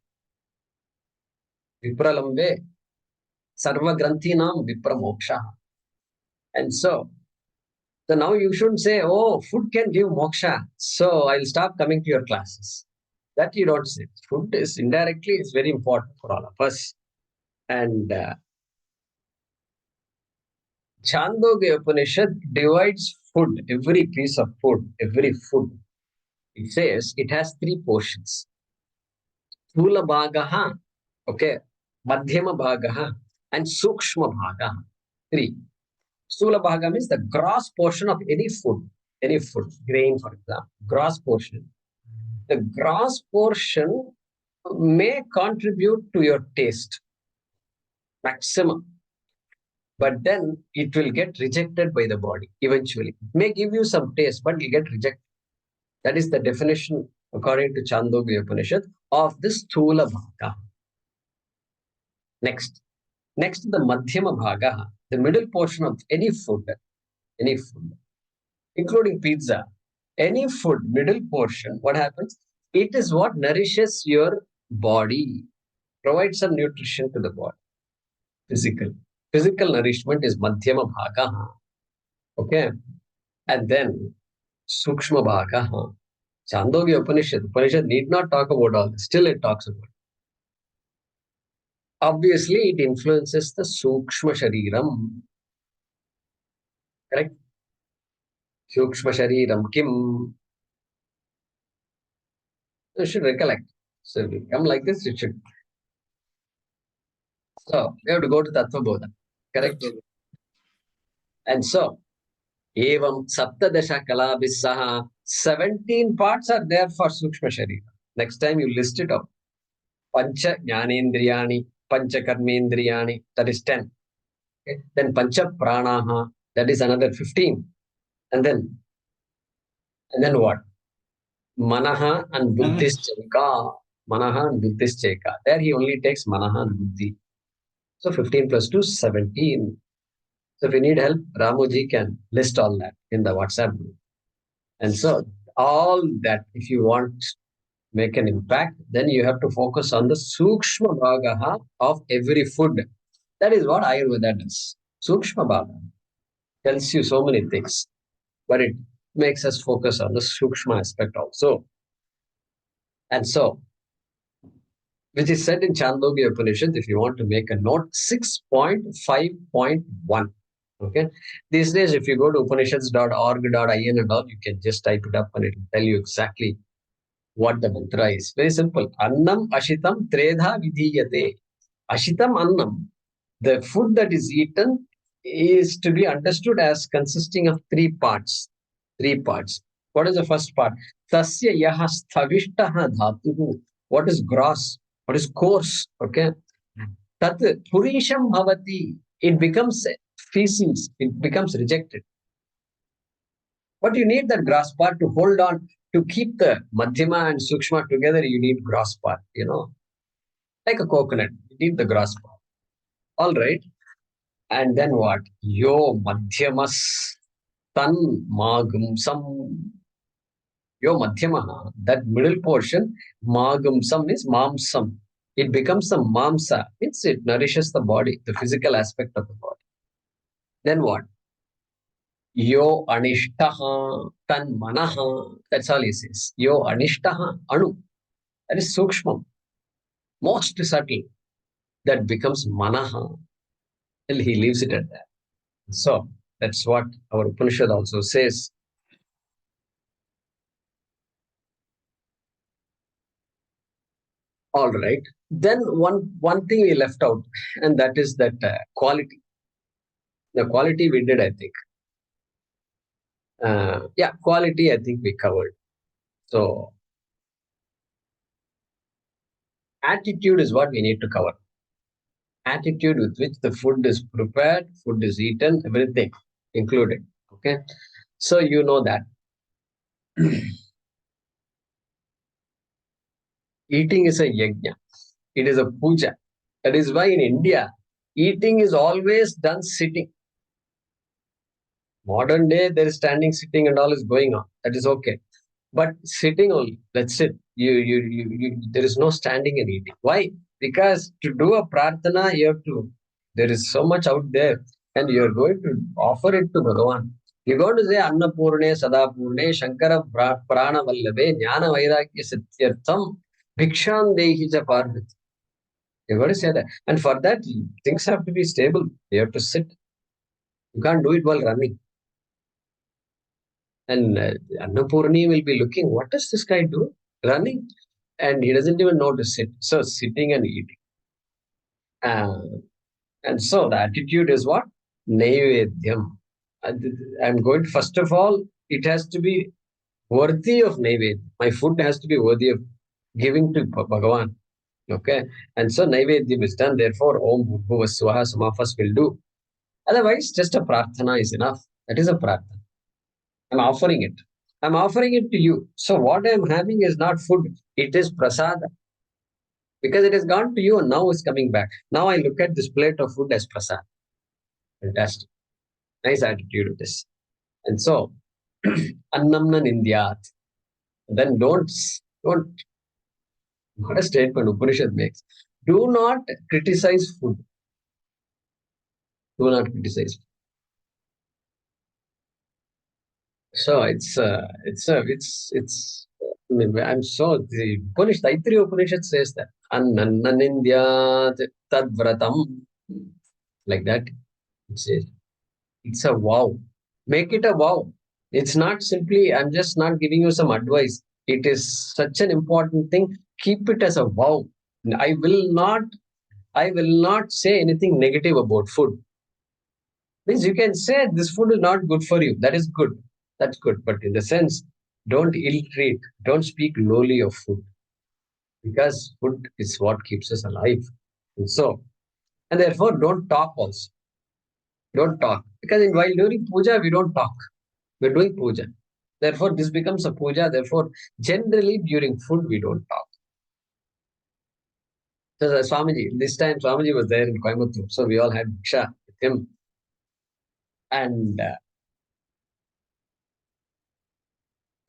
Speaker 1: Vipra lambe sarva granthina vipra moksha. And so now you shouldn't say, oh, food can give moksha, so I'll stop coming to your classes. That you don't say. Food is indirectly is very important for all of us. And Chandogya Upanishad divides food, every piece of food, every food. It says it has 3 portions. Sthula bhagaha, okay, madhyama bhagaha, and sukshma bhagaha. 3. Sthula bhaga means the gross portion of any food, grain, for example, gross portion. The gross portion may contribute to your taste, maximum, but then it will get rejected by the body eventually. It may give you some taste, but it will get rejected. That is the definition, according to Chandogya Upanishad, of this Sthula Bhaga. Next, the Madhyama Bhaga, the middle portion of any food, including pizza, any food, middle portion, what happens? It is what nourishes your body, provides some nutrition to the body. Physical nourishment is Madhyama Bhaga. Okay. And then Sukshma Bhaga. Chandogya Upanishad need not talk about all this. Still it talks about it. Obviously, it influences the Sukshma Shariram. Correct? Sukshma Shariram Kim. You should recollect. So if you come like this, it should. So we have to go to Tattva Bodha. Correct? And so, Evam Saptadasha Kalabhisaha, 17 parts are there for Sukshma Sharira. Next time you list it up. Pancha Jnanendriyani, Pancha Karmendriyani, that is 10. Okay? Then Pancha Pranaha, that is another 15. And then what? Manaha and Buddhischeka. Manaha and Buddhischeka. There he only takes Manaha and Buddhi. So 15 plus 2, 17. So if you need help, Ramoji can list all that in the WhatsApp group. And so all that, if you want to make an impact, then you have to focus on the Sukshma Bhagaha of every food. That is what Ayurveda does. Sukshma Bhaga tells you so many things, but it makes us focus on the Sukshma aspect also. And so, which is said in Chandogya Upanishad, if you want to make a note, 6.5.1. Okay. These days, if you go to upanishads.org.in and all, you can just type it up and it will tell you exactly what the mantra is. Very simple. Annam ashitam tredha vidhiyate. Ashitam annam. The food that is eaten is to be understood as consisting of 3 parts. 3 parts. What is the first part? Tasya yaha sthavishtaha dhatuhu. What is gross? What is coarse? Okay. Tat purisham bhavati. It becomes feces. It becomes rejected. But you need that gross part to hold on, to keep the madhyama and sukshma together. You need gross part, like a coconut. You need the gross part. All right. And then what? Yo madhyamas tan magumsam. Yo madhyamaha, that middle portion, magumsam means mamsam. It becomes a mamsa, means it nourishes the body, the physical aspect of the body. Then what? Yo anishtaha tan manaha. That's all he says. Yo anishtaha anu. That is sukshmam, most subtle. That becomes manaha. Till he leaves it at that. So that's what our Upanishad also says. All right. Then one thing we left out, and that is that quality. The quality we did, I think. Yeah, quality I think we covered. So attitude is what we need to cover. Attitude with which the food is prepared, food is eaten, everything included. Okay. So you know that. Eating is a yajna. It is a puja. That is why in India, eating is always done sitting. Modern day, there is standing, sitting, and all is going on. That is okay. But sitting only, that's it. There is no standing and eating. Why? Because to do a prarthana, there is so much out there, and you're going to offer it to Bhagavan. You're going to say Annapurne, Sadapurne, Shankara Prana Vallabhe, Jnana Vairagya Satyartham, Bhikshan Dehi cha Parvati. You're going to say that. And for that, things have to be stable. You have to sit. You can't do it while running. And Annapurni will be looking, what does this guy do? Running. And he doesn't even know to sit. So sitting and eating. And so the attitude is what? Naivedyam. I'm going to, first of all, it has to be worthy of Naivedyam. My food has to be worthy of giving to Bhagavan. Okay. And so Naivedyam is done. Therefore, Om Bhurбhuva Swaha, some of us will do. Otherwise, just a prarthana is enough. That is a prarthana. I'm offering it. I'm offering it to you. So what I'm having is not food. It is prasada. Because it has gone to you and now it's coming back. Now I look at this plate of food as prasad. Fantastic. Nice attitude of this. And so, annamna nindyat. Then don't, what a statement Upanishad makes. Do not criticize food. Do not criticize food. So I'm so, the Upanishad, Taittiriya Upanishad says that. Annanna nindyat tadvratam. Like that, it says. It's a vow. Make it a vow. It's not simply, I'm just not giving you some advice. It is such an important thing. Keep it as a vow. I will not say anything negative about food. Means you can say this food is not good for you. That is good. That's good. But in the sense, don't ill treat, don't speak lowly of food. Because food is what keeps us alive. And therefore don't talk also. Don't talk. Because while doing puja, we don't talk. We're doing puja. Therefore, this becomes a puja. Therefore, generally during food, we don't talk. So Swamiji, this time Swamiji was there in Coimbatore. So we all had Diksha with him. And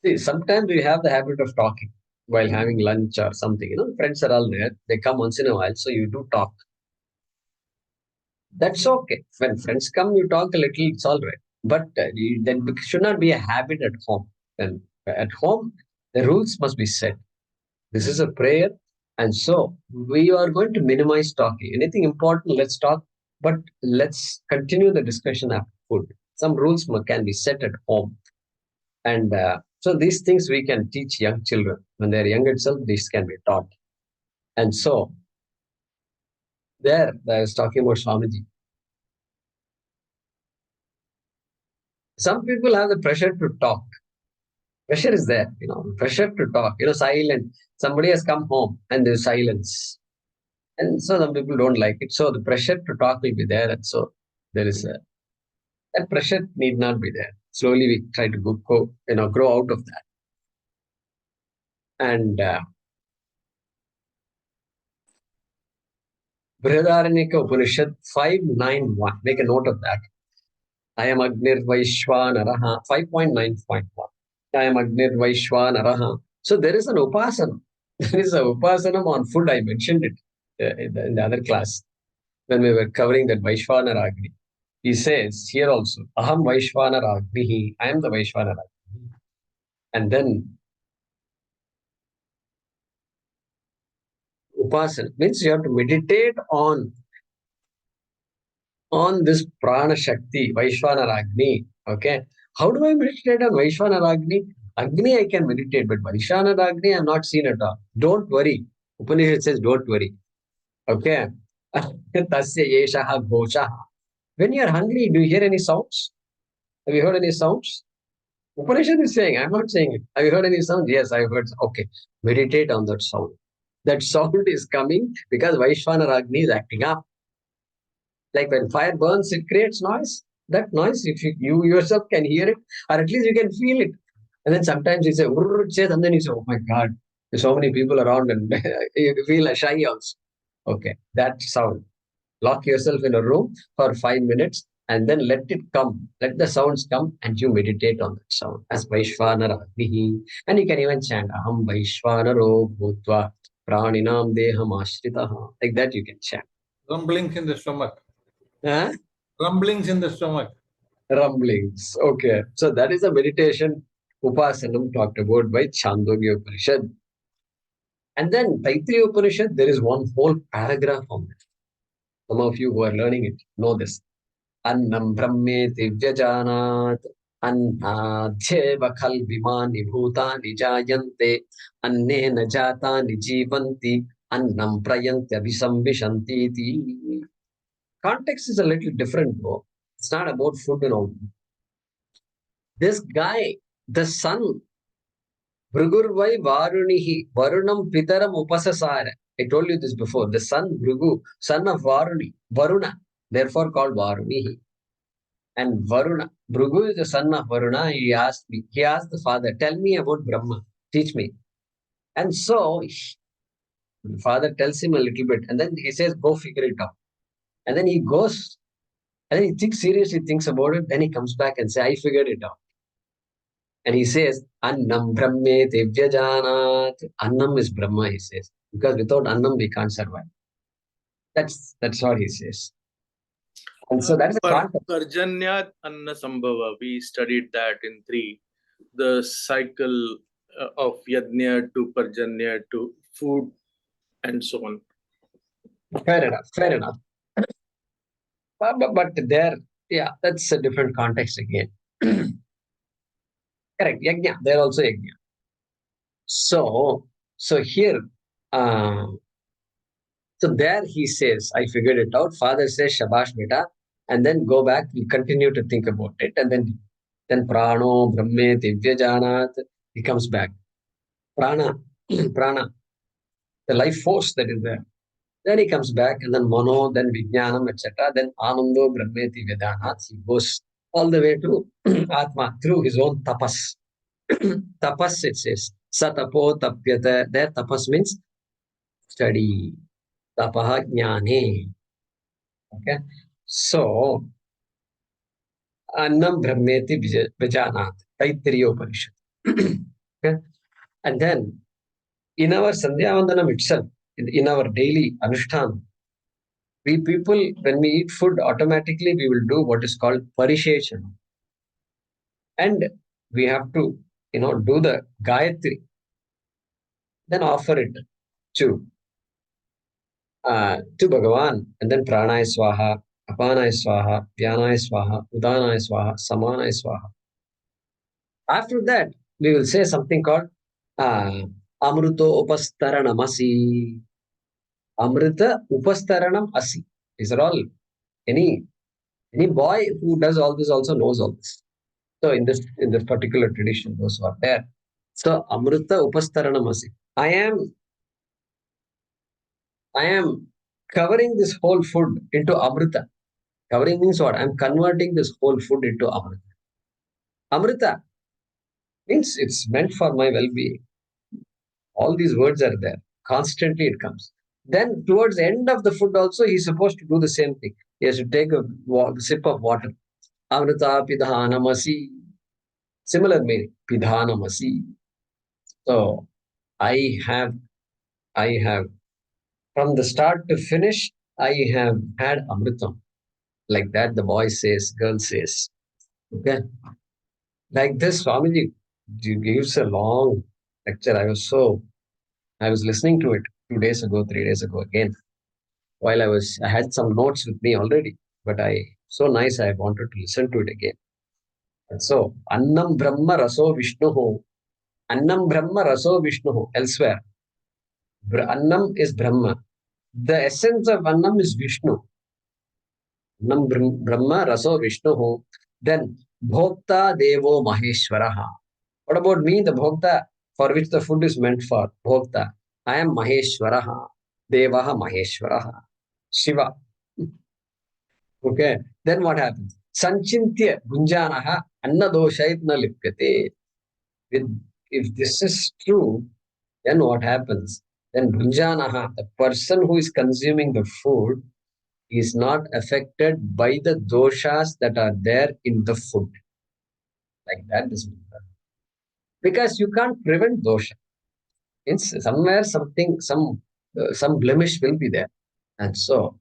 Speaker 1: see, sometimes we have the habit of talking while having lunch or something. Friends are all there. They come once in a while. So you do talk. That's okay. When friends come, you talk a little. It's all right. But then it should not be a habit at home. Then at home, the rules must be set. This is a prayer. And so we are going to minimize talking. Anything important, let's talk. But let's continue the discussion after food. Some rules can be set at home. And so these things we can teach young children. When they're young itself, these can be taught. And so there, I was talking about Swamiji. Some people have the pressure to talk. Pressure is there, pressure to talk, silent. Somebody has come home and there's silence. And so some people don't like it. So the pressure to talk will be there. And so there is that pressure need not be there. Slowly we try to grow out of that. And Brihadaranyaka Upanishad 591. Make a note of that. I am Agnir Vaishwanaraha 5.9.1. I am Agnir Vaishwanaraha. So there is an upasana. There is an upasana on food. I mentioned it in the other class when we were covering that Vaishwanara Agni. He says here also, Aham Vaishwanara Agnihi. I am the Vaishwanara Agni. And then upasana means you have to meditate on this prana shakti, Vaishwanara Agni. Okay. How do I meditate on Vaishwanara Agni? Agni I can meditate, but Vaishwanara Agni I have not seen at all. Don't worry. Upanishad says don't worry. Okay. Tasya yeshaha ghoshaha. When you are hungry, do you hear any sounds? Have you heard any sounds? Upanishad is saying, I'm not saying it. Have you heard any sound? Yes, I've heard. Okay. Meditate on that sound. That sound is coming because Vaishwanara Agni is acting up. Like when fire burns, it creates noise. That noise, if you yourself can hear it, or at least you can feel it. And then sometimes you say, and then you say, oh my God, there's so many people around, and you feel shy also. Okay, that sound. Lock yourself in a room for 5 minutes and then let it come. Let the sounds come and you meditate on that sound. As Vaishwanara Agnihi. And you can even chant, Aham Vaishwanaro Bhutva Praninam Deham Ashritaha. Like that you can chant.
Speaker 4: Rumblings in the stomach.
Speaker 1: Huh?
Speaker 4: Rumblings in the stomach.
Speaker 1: Rumblings. Okay. So that is a meditation Upasanam talked about by Chandogya Upanishad. And then Taittiriya Upanishad, there is one whole paragraph on it. Some of you who are learning it know this. Annam brahmeti vyajanat annadhyeva khalvimani bhutani jayante annena jatani jivanti annam prayanti abhisambhishanti. Context is a little different though. It's not about food and all. This guy, the son, Bhrugurvai Varunihi, Varunam Pitaram Upasasara. I told you this before. The son, Bhrigu, son of Varuna, therefore called Varunihi. And Varuna, Bhrigu is the son of Varuna. He asked the father, tell me about Brahma, teach me. And so, the father tells him a little bit, and then he says, go figure it out. And then he goes, and then he seriously thinks about it, then he comes back and says, I figured it out. And he says, Annam Brahme Devyajanat. Annam is Brahma, he says. Because without Annam, we can't survive. That's what he says. And so that is a concept.
Speaker 3: Parjanyat Anna Sambhava. We studied that in 3. The cycle of Yajna to Parjanya to food and so on.
Speaker 1: Fair enough. But there, yeah, that's a different context again. Correct. Yajna. There also Yajna. So here, so there he says, I figured it out. Father says, Shabash beta. And then go back, we continue to think about it. And then Prano, Brahme, Divyajanat, he comes back. Prana, the life force that is there. Then he comes back, and then Mano, then Vijnanam, etc. Then Anando, Brahmeti, Vedanat. He goes all the way to Atma through his own tapas. Tapas, it says. Satapo tapyata. There, tapas means study. Tapaha jnane. Okay. So, Annam Brahmeti Vijanat. Taittiriya Upanishad. Okay. And then, in our Sandhya Vandanam itself, in our daily Anushtan, we people, when we eat food, automatically we will do what is called parisheshana. And we have to, do the Gayatri. Then offer it to Bhagavan. And then Pranaya Swaha, Apanaya Swaha, Dhyanaya Swaha, Udanaya Swaha, Samanaya Swaha. After that, we will say something called Amruto Upastaranamasi. Amrita Upastaranam Asi. These are all, any boy who does all this also knows all this. So in this particular tradition, those who are there, So Amrita Upastaranamasi. I am covering this whole food into Amrita. Covering means what? I'm converting this whole food into Amrita. Amrita means it's meant for my well-being. All these words are there. Constantly it comes. Then towards the end of the food also, he's supposed to do the same thing. He has to take a sip of water. Amrita pidhanamasi. Similar meaning. Pidhanamasi. So I have, from the start to finish, I have had Amritam. Like that, the boy says, girl says. Okay. Like this, Swamiji gives a long lecture. I was listening to it 2 days ago, 3 days ago again. While I had some notes with me already, but so nice, I wanted to listen to it again. And so, Annam Brahma Raso Vishnuhu, Annam Brahma Raso Vishnuhu, elsewhere. Annam is Brahma. The essence of Annam is Vishnu. Annam Brahma Raso Vishnuhu. Then, Bhokta Devo Maheshwaraha. What about me, the Bhokta, for which the food is meant for? Bhokta. I am Maheshwaraha. Devaha Maheshwaraha. Shiva. Okay. Then what happens? Sanchintya Gunjanaha Annadoshayitna Lipkate. If this is true, then what happens? Then Gunjanaha, the person who is consuming the food, is not affected by the doshas that are there in the food. Like that is because you can't prevent dosha. It's somewhere some blemish will be there. And so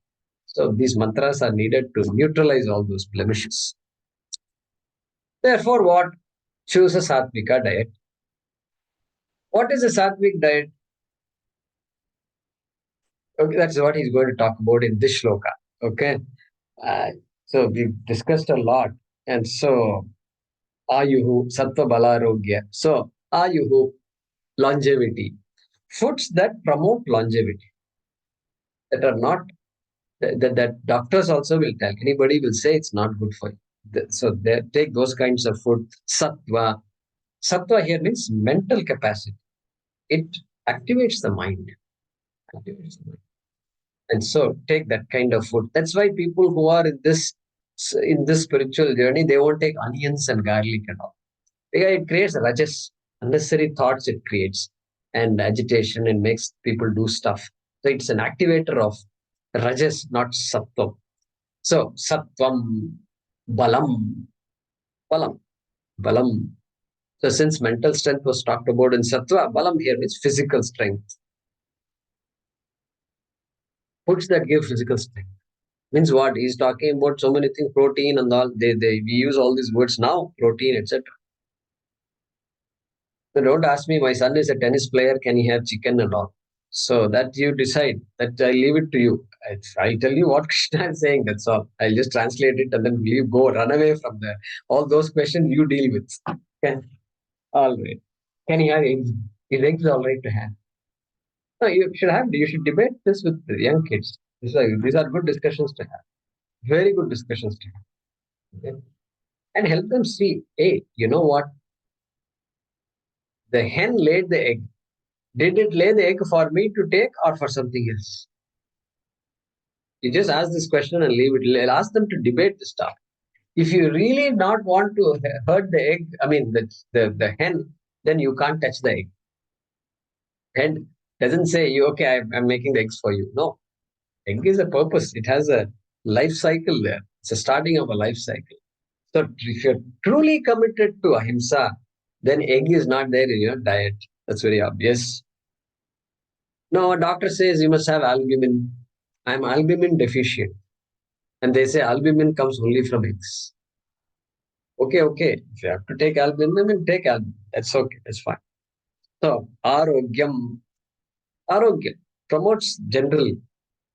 Speaker 1: these mantras are needed to neutralize all those blemishes. Therefore, what? Choose a sattvika diet. What is a sattvic diet? Okay, that's what he's going to talk about in this shloka. Okay. So we've discussed a lot. And so, ayuhu, sattva balarogya. So, ayuhu, longevity. Foods that promote longevity, that are not, that doctors also will tell. Anybody will say it's not good for you. So they take those kinds of food. Sattva. Sattva here means mental capacity. It activates the mind. And so take that kind of food. That's why people who are in this spiritual journey, they won't take onions and garlic and all. Because it creates rajas, unnecessary thoughts it creates, and agitation, and makes people do stuff. So it's an activator of rajas, not sattvam. So sattvam, balam, balam. So since mental strength was talked about in sattva, balam here means physical strength. Foods that give physical strength. Means what? He's talking about so many things, protein and all. We use all these words now, protein, etc. So don't ask me, my son is a tennis player, can he have chicken and all? So that you decide. That I leave it to you. I'll tell you what Krishna is saying, that's all. I'll just translate it and then run away from there. All those questions you deal with. Okay. All right. Can he have eggs? Is eggs all right to have? No, you should debate this with the young kids. These are good discussions to have. Very good discussions to have. Okay? And help them see, hey, you know what? The hen laid the egg. Did it lay the egg for me to take or for something else? You just ask this question and leave it. I'll ask them to debate the stuff. If you really not want to hurt the egg, the hen, then you can't touch the egg. Hen doesn't say, okay, I'm making the eggs for you. No. Egg is a purpose. It has a life cycle there. It's a starting of a life cycle. So if you're truly committed to ahimsa, then egg is not there in your diet. That's very obvious. No, a doctor says you must have albumin. I'm albumin deficient. And they say albumin comes only from eggs. Okay. If you have to take albumin, take albumin. That's okay. That's fine. So, Arogyam promotes general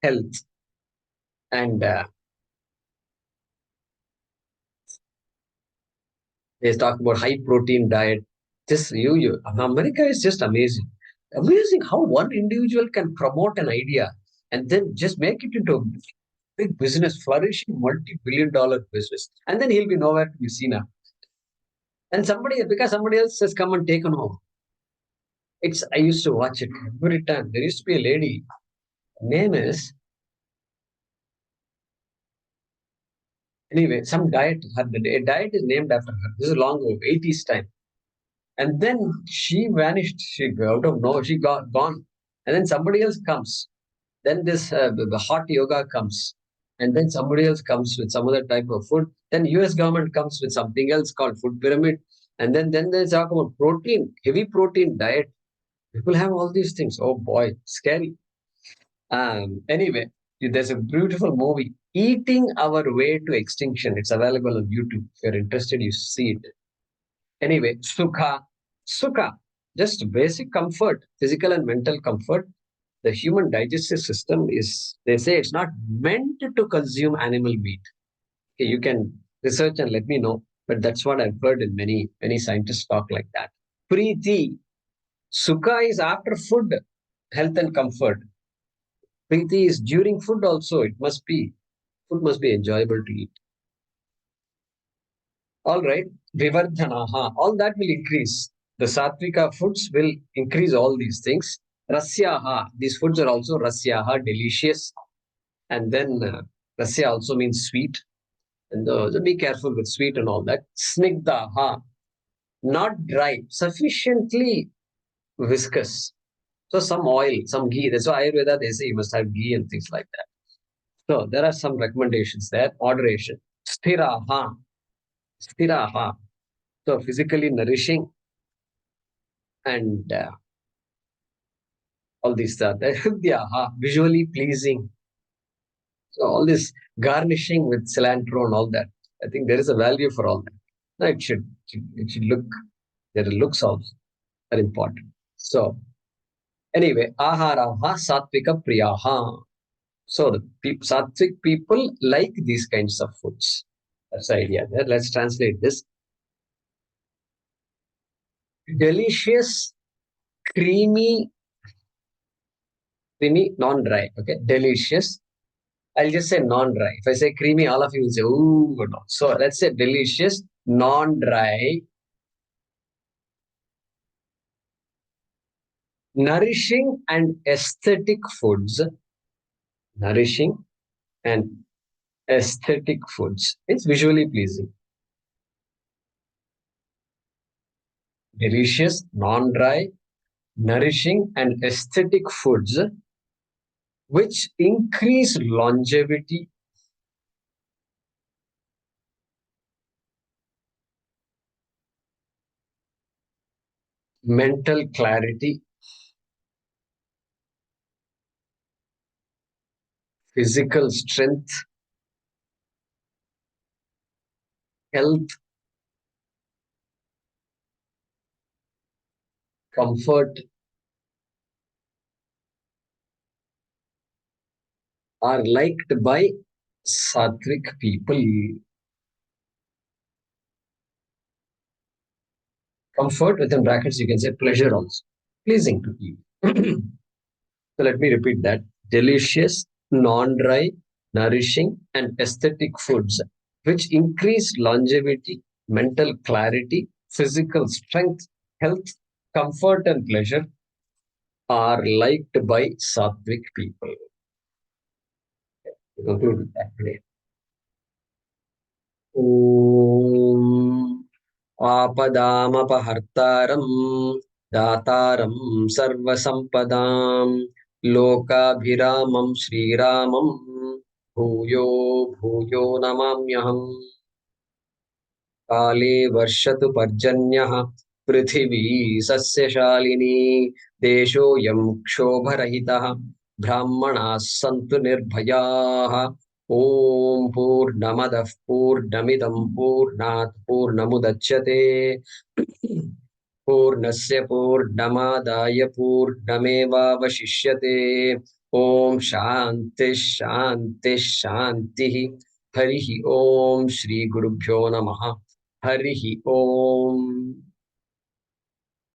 Speaker 1: health. And they talk about high protein diet. America is just amazing. Amazing how one individual can promote an idea and then just make it into a big business, flourishing multi-billion-dollar business. And then he'll be nowhere to be seen. And because somebody else has come and taken over. I used to watch it every time. There used to be a lady. Her name is anyway. Some diet. A diet is named after her. This is long ago, 80s time. And then she vanished. She out of nowhere. She got gone. And then somebody else comes. Then this the hot yoga comes. And then somebody else comes with some other type of food. Then US government comes with something else called food pyramid. And then they talk about protein, heavy protein diet. People have all these things. Oh boy, scary. Anyway, there's a beautiful movie, Eating Our Way to Extinction. It's available on YouTube. If you're interested, you see it. Anyway, sukha, just basic comfort, physical and mental comfort. The human digestive system is, they say it's not meant to consume animal meat. Okay, you can research and let me know, but that's what I've heard in many scientists talk like that. Preeti, sukha is after food, health and comfort. Preeti is during food also. Food must be enjoyable to eat. All right, vivardhanaha, all that will increase. The sattvika foods will increase all these things. Rasyaha, these foods are also rasyaha, delicious. And then rasya also means sweet. And so be careful with sweet and all that. Snigdhaha, not dry, sufficiently viscous. So some oil, some ghee. That's why Ayurveda, they say you must have ghee and things like that. So there are some recommendations there. Moderation. Sthiraha. Sthiraha. So physically nourishing and all these stuff. Visually pleasing. So all this garnishing with cilantro and all that. I think there is a value for all that. No, it should look. Their looks also are important. So anyway, aharaha sattvika priyaha. So the sattvic people like these kinds of foods. That's the idea there. Let's translate this. Delicious, creamy, non-dry. Okay, delicious. I'll just say non-dry. If I say creamy, all of you will say, ooh, no. So let's say delicious, non-dry, nourishing and aesthetic foods. Nourishing and aesthetic foods. It's visually pleasing. Delicious, non-dry, nourishing and aesthetic foods which increase longevity, mental clarity, physical strength, health, comfort, are liked by sattvic people. Comfort within brackets, you can say pleasure also. Pleasing to eat. So let me repeat that. Delicious, non-dry, nourishing, and aesthetic foods which increase longevity, mental clarity, physical strength, health, comfort, and pleasure are liked by sattvic people. We conclude with that today. Om आपदामपहर्तारं दातारं सर्वसम्पदां लोकाभिरामं श्रीरामं भूयो भूयो नमाम्यहम् काले वर्षतु पर्जन्यः पृथिवी सस्यशालिनी देशोऽयं क्षोभरहितः ब्राह्मणाः सन्तु निर्भयाः ॐ पूर्णमदः पूर्णमिदं पूर्णात् पूर्णमुदच्यते पूर्णस्य पूर्णमादाय पूर्णमेवावशिष्यते ॐ शान्तिः शान्तिः शान्तिः हरिः ॐ श्रीगुरुभ्यो नमः हरिः ॐ